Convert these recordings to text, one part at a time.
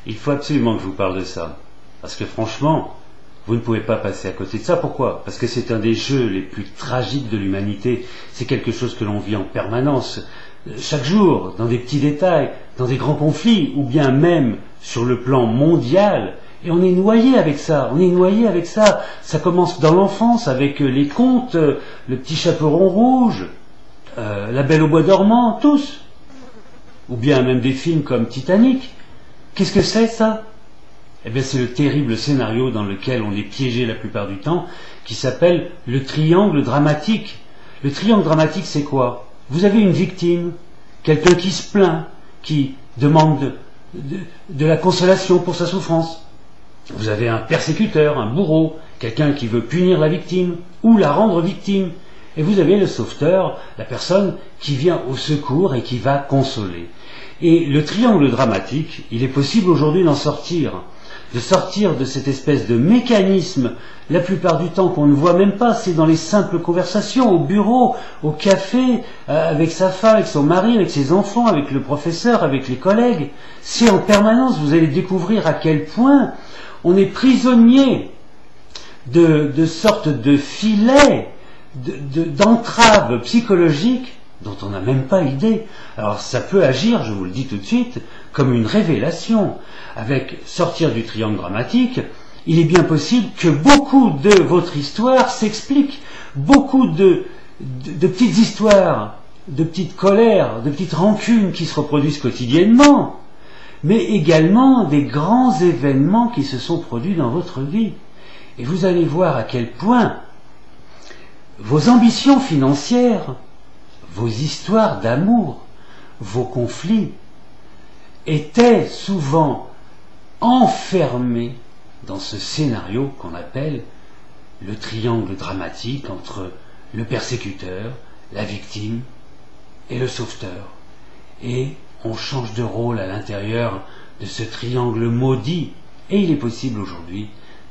Il faut absolument que je vous parle de ça. Parce que franchement, vous ne pouvez pas passer à côté de ça. Pourquoi? Parce que c'est un des jeux les plus tragiques de l'humanité. C'est quelque chose que l'on vit en permanence, chaque jour, dans des petits détails, dans des grands conflits, ou bien même sur le plan mondial. Et on est noyé avec ça, on est noyé avec ça. Ça commence dans l'enfance avec les contes, le petit chaperon rouge, la Belle au bois dormant, tous. Ou bien même des films comme Titanic. Qu'est-ce que c'est ça? Eh bien c'est le terrible scénario dans lequel on est piégé la plupart du temps, qui s'appelle le triangle dramatique. Le triangle dramatique, c'est quoi? Vous avez une victime, quelqu'un qui se plaint, qui demande de la consolation pour sa souffrance. Vous avez un persécuteur, un bourreau, quelqu'un qui veut punir la victime ou la rendre victime. Et vous avez le sauveteur, la personne qui vient au secours et qui va consoler. Et le triangle dramatique, il est possible aujourd'hui d'en sortir, de sortir de cette espèce de mécanisme, la plupart du temps qu'on ne voit même pas, c'est dans les simples conversations, au bureau, au café, avec sa femme, avec son mari, avec ses enfants, avec le professeur, avec les collègues. C'est en permanence, vous allez découvrir à quel point on est prisonnier de sortes de filets, d'entraves psychologiques dont on n'a même pas idée. Alors ça peut agir, je vous le dis tout de suite, comme une révélation. Avec sortir du triangle dramatique, il est bien possible que beaucoup de votre histoire s'explique. Beaucoup de petites histoires, de petites colères, de petites rancunes qui se reproduisent quotidiennement, mais également des grands événements qui se sont produits dans votre vie. Et vous allez voir à quel point vos ambitions financières, vos histoires d'amour, vos conflits étaient souvent enfermés dans ce scénario qu'on appelle le triangle dramatique entre le persécuteur, la victime et le sauveteur. Et on change de rôle à l'intérieur de ce triangle maudit. Et il est possible aujourd'hui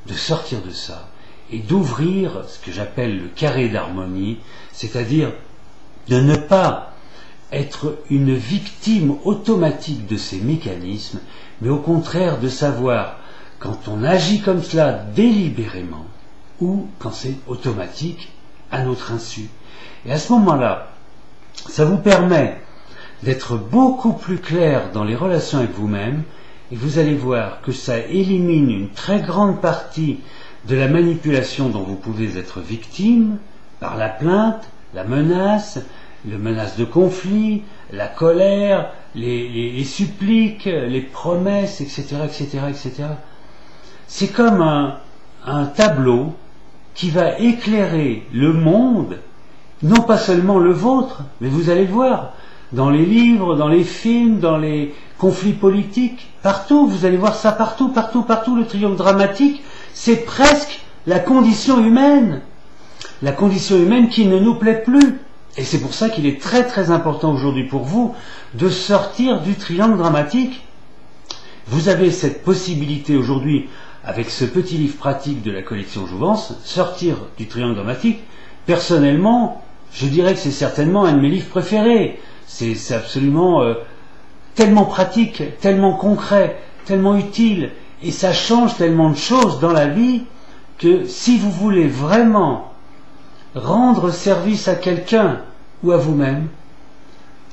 de sortir de ça et d'ouvrir ce que j'appelle le carré d'harmonie, c'est-à-dire de ne pas être une victime automatique de ces mécanismes, mais au contraire de savoir quand on agit comme cela délibérément ou quand c'est automatique à notre insu. Et à ce moment-là, ça vous permet d'être beaucoup plus clair dans les relations avec vous-même, et vous allez voir que ça élimine une très grande partie de la manipulation dont vous pouvez être victime par la plainte, la menace de conflit, la colère, les suppliques, les promesses, etc., etc., etc. C'est comme un tableau qui va éclairer le monde, non pas seulement le vôtre, mais vous allez le voir, dans les livres, dans les films, dans les conflits politiques, partout, vous allez voir ça partout, partout, partout, le triangle dramatique, c'est presque la condition humaine qui ne nous plaît plus. Et c'est pour ça qu'il est très très important aujourd'hui pour vous de sortir du triangle dramatique. Vous avez cette possibilité aujourd'hui, avec ce petit livre pratique de la collection Jouvence, sortir du triangle dramatique. Personnellement, je dirais que c'est certainement un de mes livres préférés. C'est absolument tellement pratique, tellement concret, tellement utile, et ça change tellement de choses dans la vie que si vous voulez vraiment rendre service à quelqu'un ou à vous-même,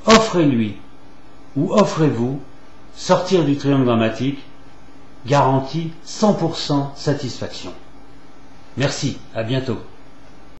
offrez-lui ou offrez-vous sortir du triangle dramatique, garantie 100% satisfaction. Merci, à bientôt.